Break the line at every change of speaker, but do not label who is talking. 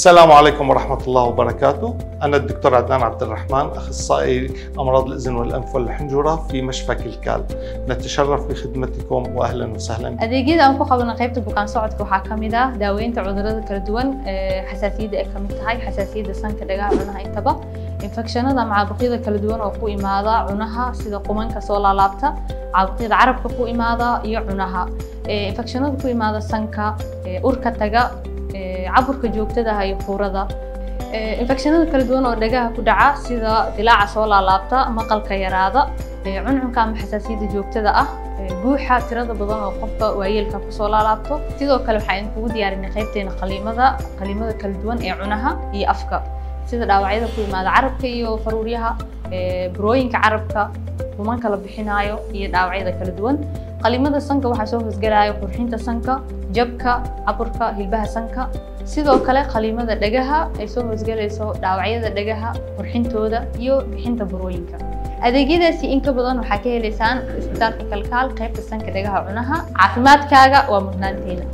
السلام عليكم ورحمة الله وبركاته. أنا الدكتور عدنان عبد الرحمن، أخصائي أمراض الأذن والأنف والحنجرة في مشفى كلكال. نتشرف بخدمتكم وأهلا وسهلا.
adeegyada aan ku qabano qaybta bukaan socodka waxaa ka mid ah daaweynta cudurrada kala duwan, xasaasiyadda ay ka mid tahay xasaasiyadda sanka, dhagaha, cunaha intaba, infekshanada ama caabuqyada kala duwan oo ku imaada cunaha sida qumanka soo laalaabta, caabuqyada carabka ku imaada iyo cunaha, infekshanada ku imaada sanka, urka taga, caburka joogtada ah iyo fuurada, infekshanada kala duwan oo dhagaha ku dhaca sida dilaaca soo laalaabta, maqalka yaraada, cuncunka ama xasaasiyadda joogtada ah, buuxa tirada badan oo qofka waayeelka ku soo laalaabto. Sidoo kale waxaan kugu diyaarinay qaybteena qaliimada kala duwan ee cunaha iyo afka, sida dhaawacyada ku imaada carabka iyo faruuryaha, burooyinka carabka, qumanka la bixinayo iyo dhaawacyada kala duwan. Qaliimada sanka waxaa soo hoosgalaya qurxinta sanka, jabka, caburka, hilbaha sanka. Sidoo kale qaliimada dhagaha ay soo hoosgalayso dhaawacyada dhagaha, qurxintooda iyo bixinta burooyinka. adeegyadaasi in ka badan waxaa ka helaysaan isbitaalka Kalkaal qaybta sanka, dhagaha, cunaha. Caafimaadkaaga waa mudnaanteena.